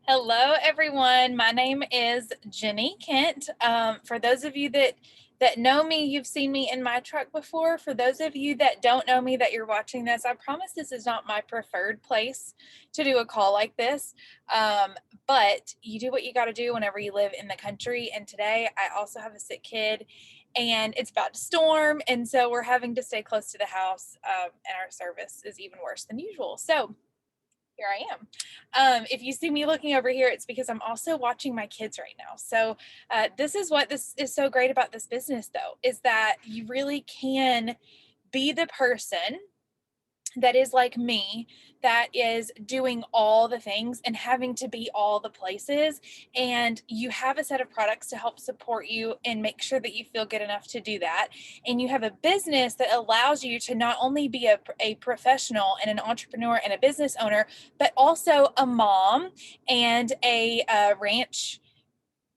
Hello, everyone. My name is Jenny Kent. For those of you that know me, you've seen me in my truck before. For those of you that don't know me, that you're watching this, I promise this is not my preferred place to do a call like this. But you do what you got to do whenever you live in the country. And today, I also have a sick kid, and it's about to storm, and so we're having to stay close to the house. And our service is even worse than usual. So here I am. If you see me looking over here, it's because I'm also watching my kids right now. So this is what this is so great about this business, though, is that you really can be the person that is like me, that is doing all the things and having to be all the places, and you have a set of products to help support you and make sure that you feel good enough to do that, and you have a business that allows you to not only be a professional and an entrepreneur and a business owner, but also a mom and a ranch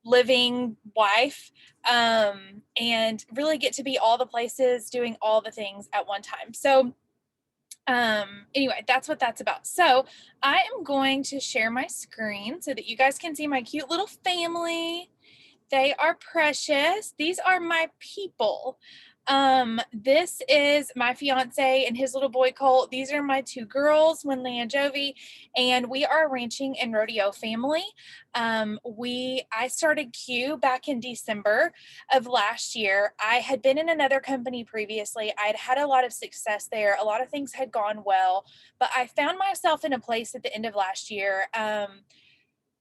living wife, and really get to be all the places doing all the things at one time. So anyway, that's what that's about. So I am going to share my screen so that you guys can see my cute little family. They are precious. These are my people. This is my fiance and his little boy Colt. These are my two girls, Winley and Jovi, and we are a ranching and rodeo family. I started Q back in December of last year. I had been in another company previously. I'd had a lot of success there. A lot of things had gone well, but I found myself in a place at the end of last year.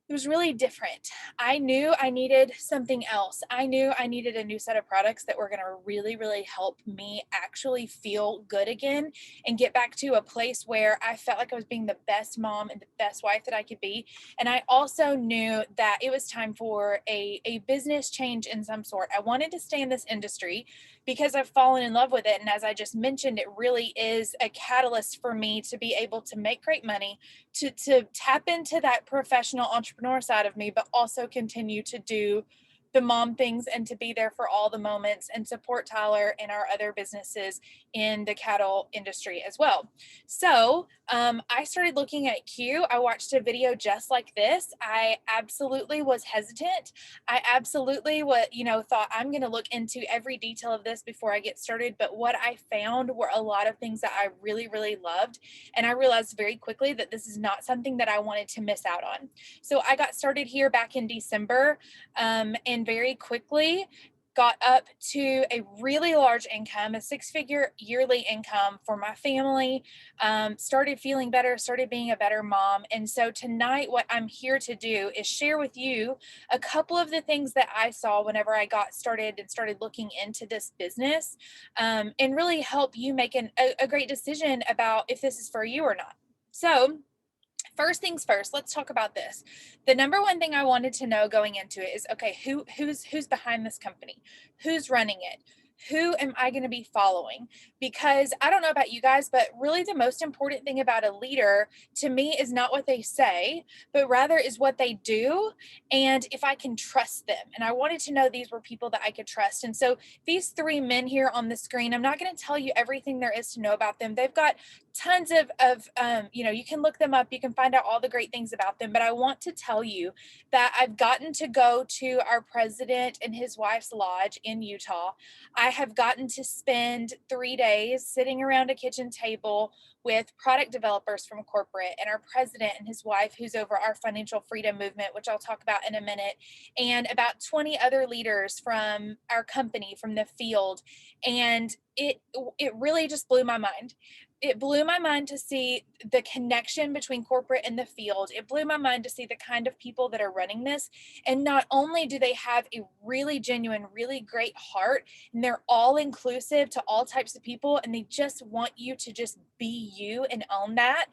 It was really different. I knew I needed something else. I knew I needed a new set of products that were going to really, really help me actually feel good again and get back to a place where I felt like I was being the best mom and the best wife that I could be. And I also knew that it was time for a business change in some sort. I wanted to stay in this industry because I've fallen in love with it. And as I just mentioned, it really is a catalyst for me to be able to make great money, to tap into that professional entrepreneur side of me, but also continue to do the mom things and to be there for all the moments and support Tyler and our other businesses in the cattle industry as well. So I started looking at Q. I watched a video just like this. I absolutely was hesitant. I absolutely thought I'm going to look into every detail of this before I get started. But what I found were a lot of things that I really, really loved. And I realized very quickly that this is not something that I wanted to miss out on. So I got started here back in December, and very quickly got up to a really large income, a six-figure yearly income for my family, started feeling better, started being a better mom. And so tonight, what I'm here to do is share with you a couple of the things that I saw whenever I got started and started looking into this business, and really help you make a great decision about if this is for you or not. So first things first, let's talk about this. The number one thing I wanted to know going into it is, okay, who's behind this company? Who's running it? Who am I going to be following? Because I don't know about you guys, but really the most important thing about a leader to me is not what they say, but rather is what they do and if I can trust them. And I wanted to know these were people that I could trust. And so these three men here on the screen, I'm not going to tell you everything there is to know about them. They've got tons of you can look them up, you can find out all the great things about them, but I want to tell you that I've gotten to go to our president and his wife's lodge in Utah. I have gotten to spend 3 days sitting around a kitchen table with product developers from corporate and our president and his wife, who's over our financial freedom movement, which I'll talk about in a minute, and about 20 other leaders from our company, from the field. And it really just blew my mind. It blew my mind to see the connection between corporate and the field. It blew my mind to see the kind of people that are running this. And not only do they have a really genuine, really great heart, and they're all inclusive to all types of people, and they just want you to just be you and own that.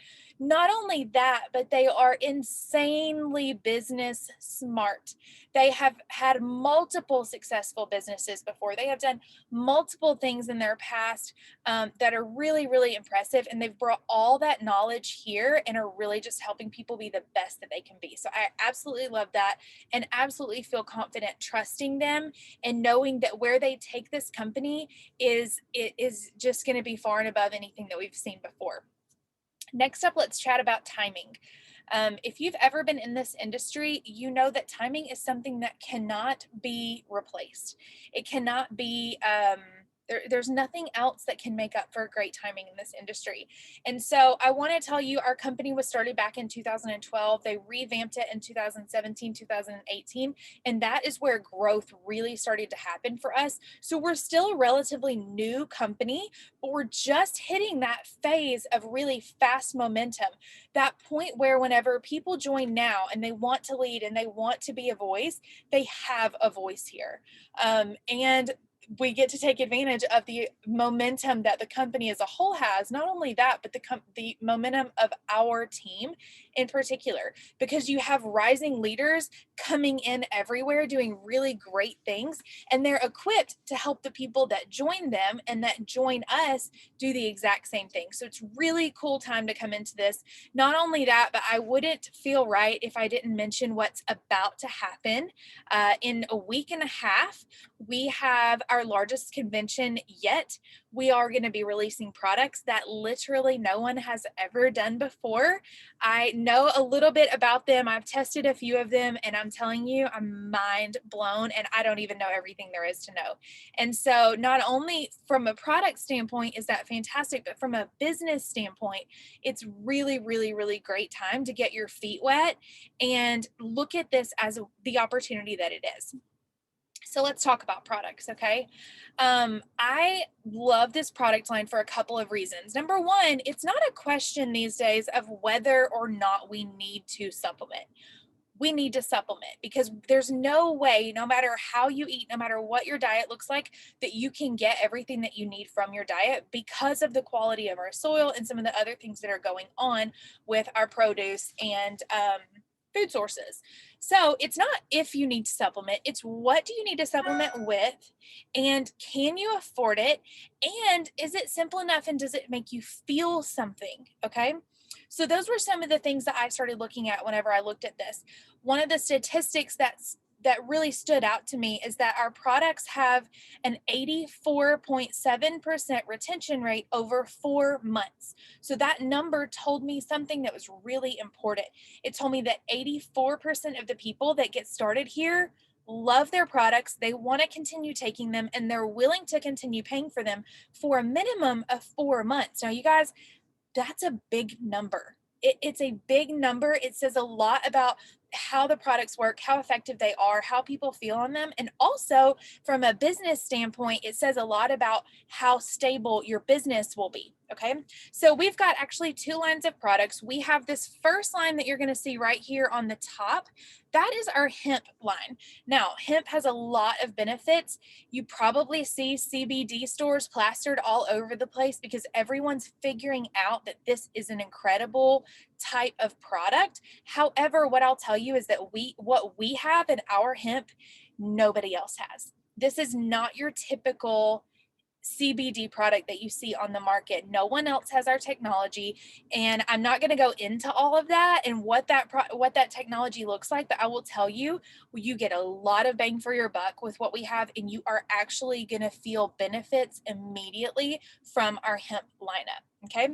Not only that, but they are insanely business smart. They have had multiple successful businesses before. They have done multiple things in their past that are really, really impressive. And they've brought all that knowledge here and are really just helping people be the best that they can be. So I absolutely love that and absolutely feel confident trusting them and knowing that where they take this company is just going to be far and above anything that we've seen before. Next up, let's chat about timing. If you've ever been in this industry, you know that timing is something that cannot be replaced. It cannot be, there's nothing else that can make up for great timing in this industry. And so I want to tell you, our company was started back in 2012. They revamped it in 2017, 2018. And that is where growth really started to happen for us. So we're still a relatively new company, but we're just hitting that phase of really fast momentum. That point where whenever people join now and they want to lead and they want to be a voice, they have a voice here. And we get to take advantage of the momentum that the company as a whole has. Not only that, but the momentum of our team in particular, because you have rising leaders coming in everywhere doing really great things, and they're equipped to help the people that join them and that join us do the exact same thing. So it's really cool time to come into this. Not only that, but I wouldn't feel right if I didn't mention what's about to happen. In a week and a half, we have our largest convention yet. We are going to be releasing products that literally no one has ever done before. I know a little bit about them. I've tested a few of them, and I'm telling you, I'm mind blown, and I don't even know everything there is to know. And so not only from a product standpoint is that fantastic, but from a business standpoint, it's really, really, really great time to get your feet wet and look at this as the opportunity that it is. So let's talk about products, okay? I love this product line for a couple of reasons. Number one, it's not a question these days of whether or not we need to supplement. We need to supplement because there's no way, no matter how you eat, no matter what your diet looks like, that you can get everything that you need from your diet because of the quality of our soil and some of the other things that are going on with our produce and food sources. So it's not if you need to supplement, it's what do you need to supplement with, and can you afford it, and is it simple enough, and does it make you feel something? Okay. So those were some of the things that I started looking at whenever I looked at this. One of the statistics that really stood out to me is that our products have an 84.7% retention rate over 4 months. So that number told me something that was really important. It told me that 84% of the people that get started here love their products, they want to continue taking them, and they're willing to continue paying for them for a minimum of 4 months. Now, you guys, that's a big number. It's a big number. It says a lot about how the products work, how effective they are, how people feel on them. And also from a business standpoint, it says a lot about how stable your business will be. Okay. So we've got actually 2 lines of products. We have this first line that you're going to see right here on the top. That is our hemp line. Now, hemp has a lot of benefits. You probably see CBD stores plastered all over the place because everyone's figuring out that this is an incredible type of product. However, what I'll tell you is that what we have in our hemp, nobody else has. This is not your typical CBD product that you see on the market. No one else has our technology, and I'm not going to go into all of that and what that technology looks like, but I will tell you, you get a lot of bang for your buck with what we have, and you are actually going to feel benefits immediately from our hemp lineup. Okay.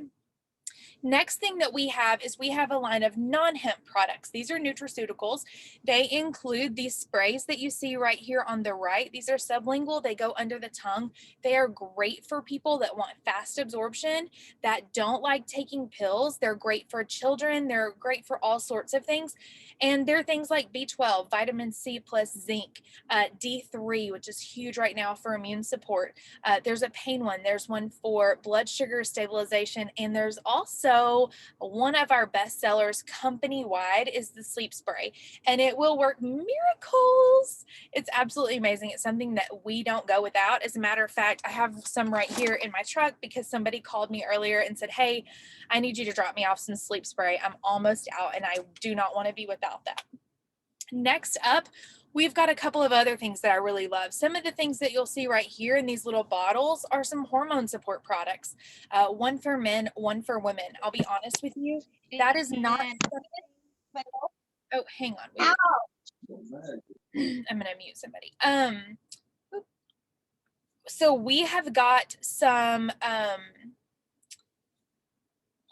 Next thing that we have is we have a line of non-hemp products. These are nutraceuticals. They include these sprays that you see right here on the right. These are sublingual. They go under the tongue. They are great for people that want fast absorption, that don't like taking pills. They're great for children. They're great for all sorts of things. And they're things like B12, vitamin C plus zinc, D3, which is huge right now for immune support. There's a pain one. There's one for blood sugar stabilization. And there's also one of our best sellers company-wide is the sleep spray. And it will work miracles. It's absolutely amazing. It's something that we don't go without. As a matter of fact, I have some right here in my truck because somebody called me earlier and said, hey, I need you to drop me off some sleep spray. I'm almost out and I do not want to be without that. Next up, we've got a couple of other things that I really love. Some of the things that you'll see right here in these little bottles are some hormone support products. One for men, one for women. I'll be honest with you, that is not. Oh, hang on. I'm going to mute somebody. So we have got some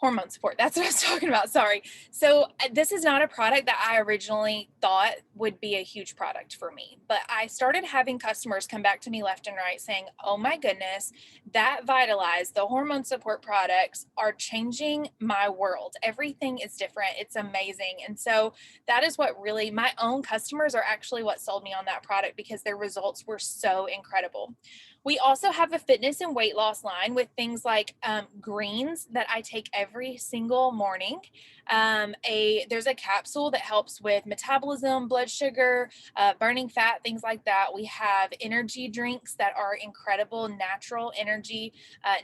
Hormone support. That's what I was talking about. Sorry. So this is not a product that I originally thought would be a huge product for me, but I started having customers come back to me left and right saying, oh my goodness, that Vitalize, the hormone support products are changing my world. Everything is different. It's amazing. And so that is what really, my own customers are actually what sold me on that product because their results were so incredible. We also have a fitness and weight loss line with things like greens that I take every single morning. There's a capsule that helps with metabolism, blood sugar, burning fat, things like that. We have energy drinks that are incredible, natural energy,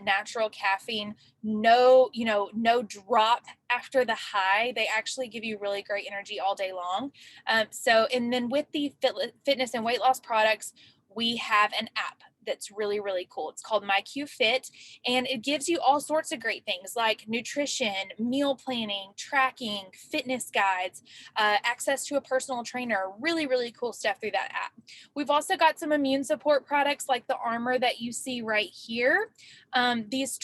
natural caffeine, no drop after the high. They actually give you really great energy all day long. And then with the fitness and weight loss products, we have an app that's really, really cool. It's called MyQFit, and it gives you all sorts of great things like nutrition, meal planning, tracking, fitness guides, access to a personal trainer, really, really cool stuff through that app. We've also got some immune support products like the Armor that you see right here. These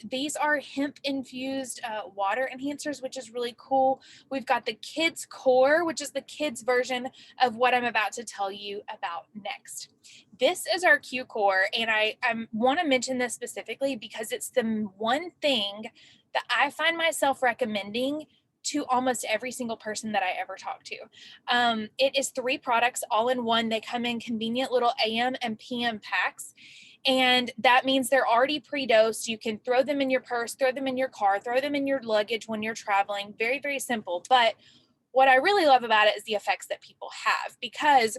these are hemp infused water enhancers, which is really cool. We've got the QCOR, which is the kids version of what I'm about to tell you about next. This is our QCOR, and I want to mention this specifically because it's the one thing that I find myself recommending to almost every single person that I ever talk to. It is 3 products all in one. They come in convenient little AM and PM packs. And that means they're already pre-dosed. You can throw them in your purse, throw them in your car, throw them in your luggage when you're traveling. Very, very simple. But what I really love about it is the effects that people have, because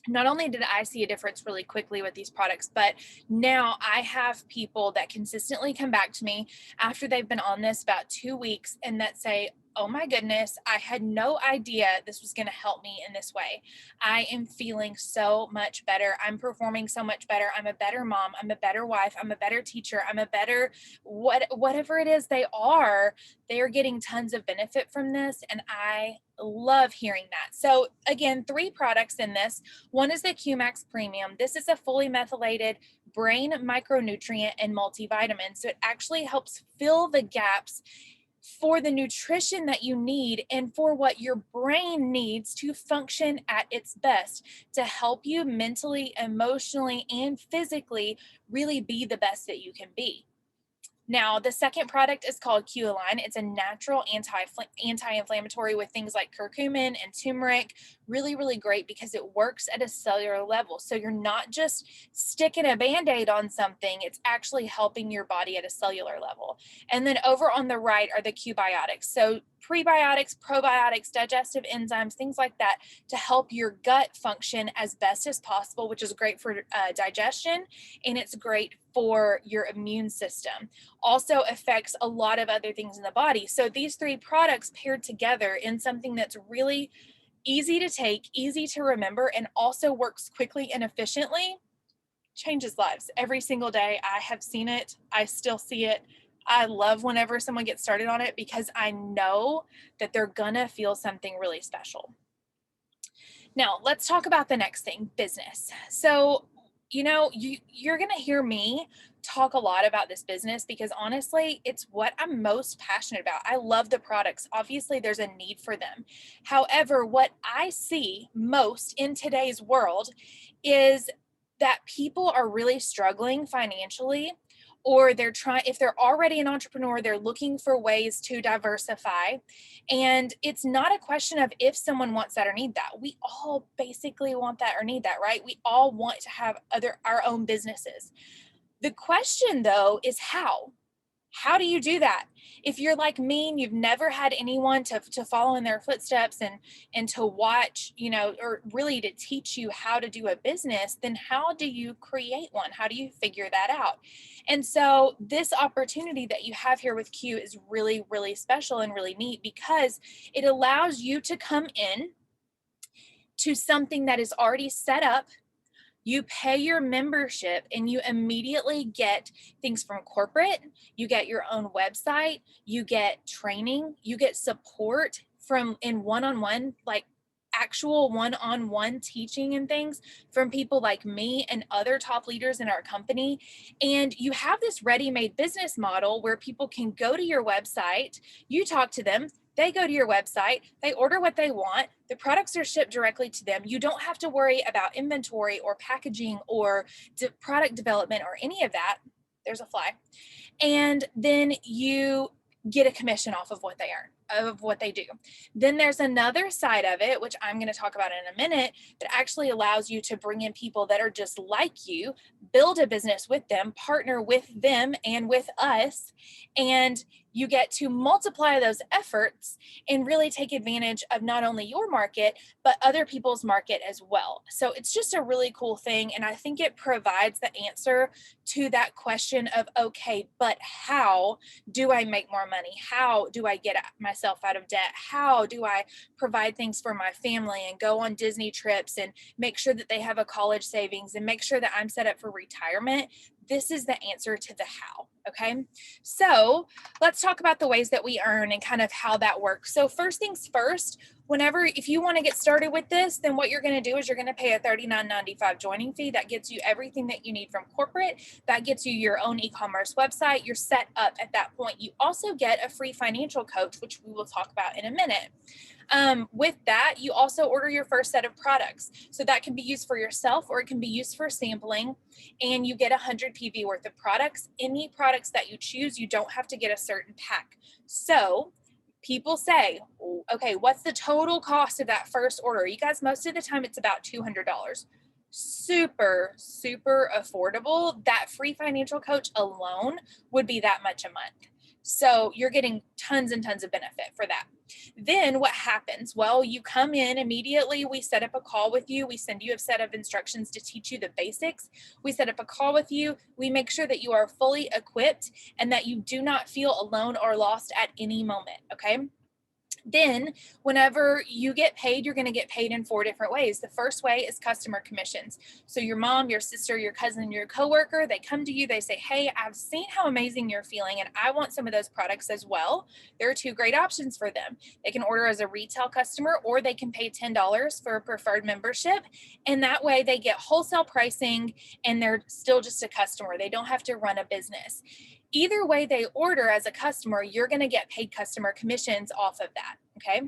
not only did I see a difference really quickly with these products, but now I have people that consistently come back to me after they've been on this about 2 weeks and that say, oh my goodness, I had no idea this was going to help me in this way. I am feeling so much better. I'm performing so much better. I'm a better mom. I'm a better wife. I'm a better teacher. I'm a better whatever it is they are getting tons of benefit from this. And I love hearing that. So again, 3 products in this. One is the QMax Premium. This is a fully methylated brain micronutrient and multivitamin. So it actually helps fill the gaps for the nutrition that you need and for what your brain needs to function at its best to help you mentally, emotionally, and physically really be the best that you can be. Now, the second product is called Q-Align. It's a natural anti-inflammatory with things like curcumin and turmeric. Really, really great because it works at a cellular level. So you're not just sticking a Band-Aid on something, it's actually helping your body at a cellular level. And then over on the right are the Q-Biotics. So prebiotics, probiotics, digestive enzymes, things like that to help your gut function as best as possible, which is great for digestion, and it's great for your immune system. Also affects a lot of other things in the body. So these 3 products paired together in something that's really easy to take, easy to remember, and also works quickly and efficiently changes lives every single day. I have seen it. I still see it. I love whenever someone gets started on it because I know that they're gonna feel something really special. Now, let's talk about the next thing, business. So, you're going to hear me talk a lot about this business because honestly, it's what I'm most passionate about. I love the products. Obviously, there's a need for them. However, what I see most in today's world is that people are really struggling financially, or if they're already an entrepreneur, they're looking for ways to diversify. And it's not a question of if someone wants that or need that. We all basically want that or need that, right? We all want to have our own businesses. The question though is how? How do you do that? If you're like me and you've never had anyone to follow in their footsteps and to watch, or really to teach you how to do a business, then how do you create one? How do you figure that out? And so this opportunity that you have here with Q is really, really special and really neat because it allows you to come in to something that is already set up. You pay your membership and you immediately get things from corporate. You get your own website, you get training, you get support in one-on-one, like actual one-on-one teaching and things from people like me and other top leaders in our company. And you have this ready-made business model where people can go to your website, you talk to them, they go to your website, they order what they want, the products are shipped directly to them. You don't have to worry about inventory or packaging or product development or any of that. There's a fly. And then you get a commission off of what they earn, of what they do. Then there's another side of it, which I'm going to talk about in a minute, that actually allows you to bring in people that are just like you, build a business with them, partner with them and with us, and you get to multiply those efforts and really take advantage of not only your market, but other people's market as well. So it's just a really cool thing. And I think it provides the answer to that question of, okay, but how do I make more money? How do I get myself out of debt? How do I provide things for my family and go on Disney trips and make sure that they have a college savings and make sure that I'm set up for retirement? This is the answer to the how. Okay. So let's talk about the ways that we earn and kind of how that works. So first things first, if you want to get started with this, then what you're going to do is you're going to pay a $39.95 joining fee. That gets you everything that you need from corporate. That gets you your own e-commerce website. You're set up at that point. You also get a free financial coach, which we will talk about in a minute. With that, you also order your first set of products. So that can be used for yourself or it can be used for sampling, and you get 100 PV worth of products. Any products that you choose, you don't have to get a certain pack. So people say, okay, what's the total cost of that first order? You guys, most of the time it's about $200. Super, super affordable. That free financial coach alone would be that much a month. So you're getting tons and tons of benefit for that. Then what happens? Well, you come in immediately. We set up a call with you. We send you a set of instructions to teach you the basics. We set up a call with you. We make sure that you are fully equipped and that you do not feel alone or lost at any moment. Okay. Then whenever you get paid, you're going to get paid in 4 different ways. The first way is customer commissions. So your mom, your sister, your cousin, your coworker, they come to you, they say, hey, I've seen how amazing you're feeling and I want some of those products as well. There are 2 great options for them. They can order as a retail customer or they can pay $10 for a preferred membership. And that way they get wholesale pricing and they're still just a customer. They don't have to run a business. Either way they order as a customer, you're going to get paid customer commissions off of that, okay?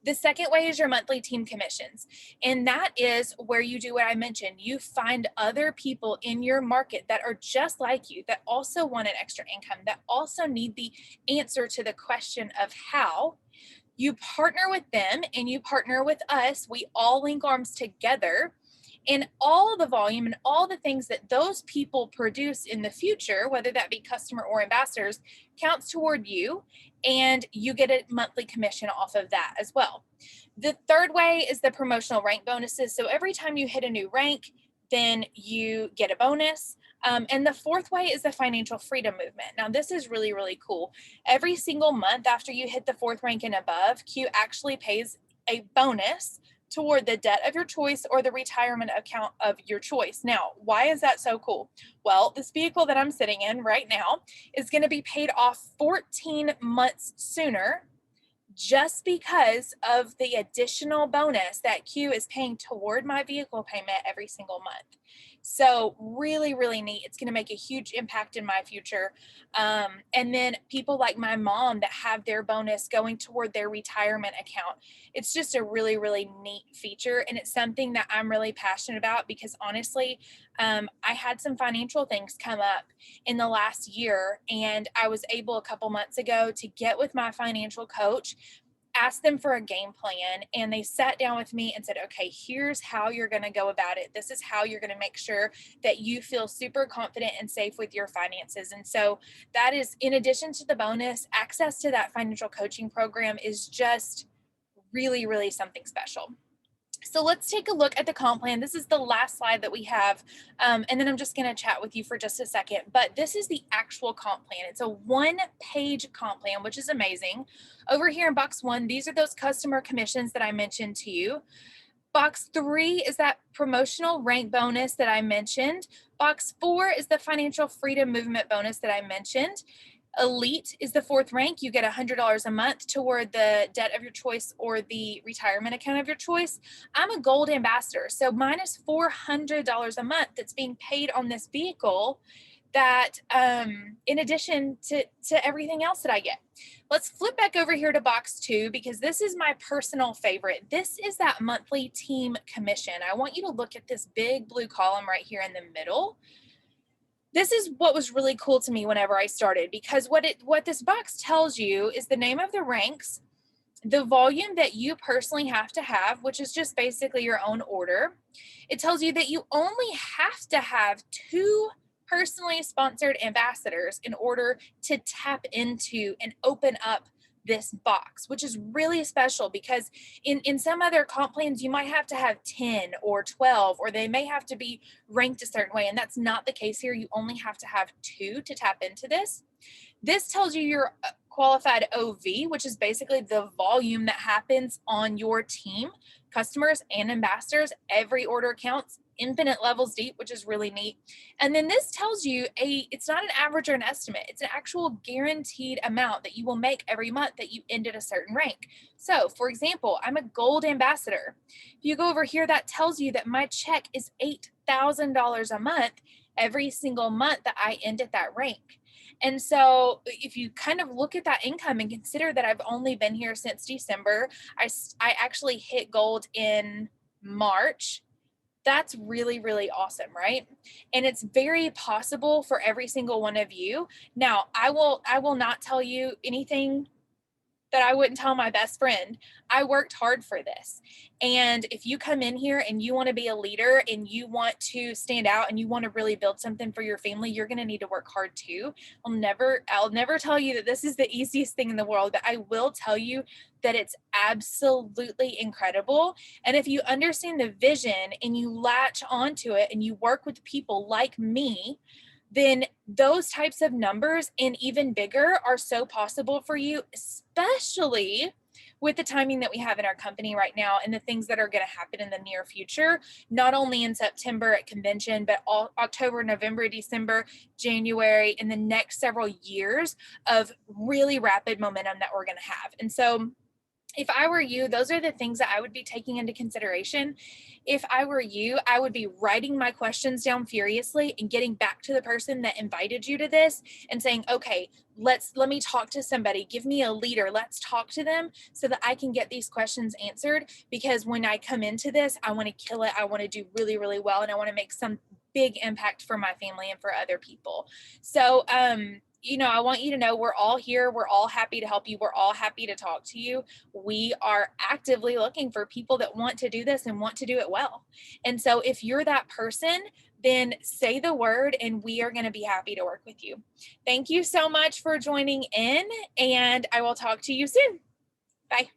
The second way is your monthly team commissions. And that is where you do what I mentioned. You find other people in your market that are just like you, that also want an extra income, that also need the answer to the question of how. You partner with them and you partner with us. We all link arms together. And all the volume and all the things that those people produce in the future, whether that be customer or ambassadors, counts toward you, and you get a monthly commission off of that as well. The third way is the promotional rank bonuses. So every time you hit a new rank, then you get a bonus. And the fourth way is the financial freedom movement. Now, this is really, really cool. Every single month after you hit the 4th rank and above, Q actually pays a bonus toward the debt of your choice or the retirement account of your choice. Now, why is that so cool? Well, this vehicle that I'm sitting in right now is going to be paid off 14 months sooner just because of the additional bonus that Q is paying toward my vehicle payment every single month. So really, really neat. It's going to make a huge impact in my future. And then people like my mom that have their bonus going toward their retirement account. It's just a really, really neat feature. And it's something that I'm really passionate about because honestly, I had some financial things come up in the last year, and I was able a couple months ago to get with my financial coach, asked them for a game plan, and they sat down with me and said, okay, here's how you're going to go about it. This is how you're going to make sure that you feel super confident and safe with your finances. And so that is, in addition to the bonus, access to that financial coaching program is just really, really something special. So let's take a look at the comp plan. This is the last slide that we have. And then I'm just going to chat with you for just a second. But this is the actual comp plan. It's a 1-page comp plan, which is amazing. Over here in box 1, these are those customer commissions that I mentioned to you. Box 3 is that promotional rank bonus that I mentioned. Box 4 is the financial freedom movement bonus that I mentioned. Elite is the fourth rank. You get $100 a month toward the debt of your choice or the retirement account of your choice. I'm a gold ambassador, so mine is $400 a month that's being paid on this vehicle, that in addition to everything else that I get. Let's flip back over here to box 2, because this is my personal favorite. This is that monthly team commission. I want you to look at this big blue column right here in the middle. This is what was really cool to me whenever I started, because what this box tells you is the name of the ranks, the volume that you personally have to have, which is just basically your own order. It tells you that you only have to have 2 personally sponsored ambassadors in order to tap into and open up this box, which is really special, because in some other comp plans, you might have to have 10 or 12, or they may have to be ranked a certain way. And that's not the case here. You only have to have 2 to tap into this. This tells you your qualified OV, which is basically the volume that happens on your team, customers and ambassadors. Every order counts, infinite levels deep, which is really neat. And then this tells you it's not an average or an estimate. It's an actual guaranteed amount that you will make every month that you end at a certain rank. So for example, I'm a gold ambassador. If you go over here, that tells you that my check is $8,000 a month every single month that I end at that rank. And so if you kind of look at that income and consider that I've only been here since December, I actually hit gold in March. That's really, really awesome, right? And it's very possible for every single one of you. Now, I will not tell you anything that I wouldn't tell my best friend. I worked hard for this. And if you come in here and you want to be a leader and you want to stand out and you want to really build something for your family, you're going to need to work hard too. I'll never tell you that this is the easiest thing in the world, but I will tell you that it's absolutely incredible. And if you understand the vision and you latch onto it and you work with people like me, then those types of numbers and even bigger are so possible for you, especially with the timing that we have in our company right now and the things that are going to happen in the near future, not only in September at convention, but all October, November, December, January, and the next several years of really rapid momentum that we're going to have. And so if I were you, those are the things that I would be taking into consideration. If I were you, I would be writing my questions down furiously and getting back to the person that invited you to this and saying, okay, let me talk to somebody. Give me a leader. Let's talk to them so that I can get these questions answered. Because when I come into this, I want to kill it. I want to do really, really well. And I want to make some big impact for my family and for other people. So, I want you to know we're all here. We're all happy to help you. We're all happy to talk to you. We are actively looking for people that want to do this and want to do it well. And so if you're that person, then say the word and we are going to be happy to work with you. Thank you so much for joining in, and I will talk to you soon. Bye.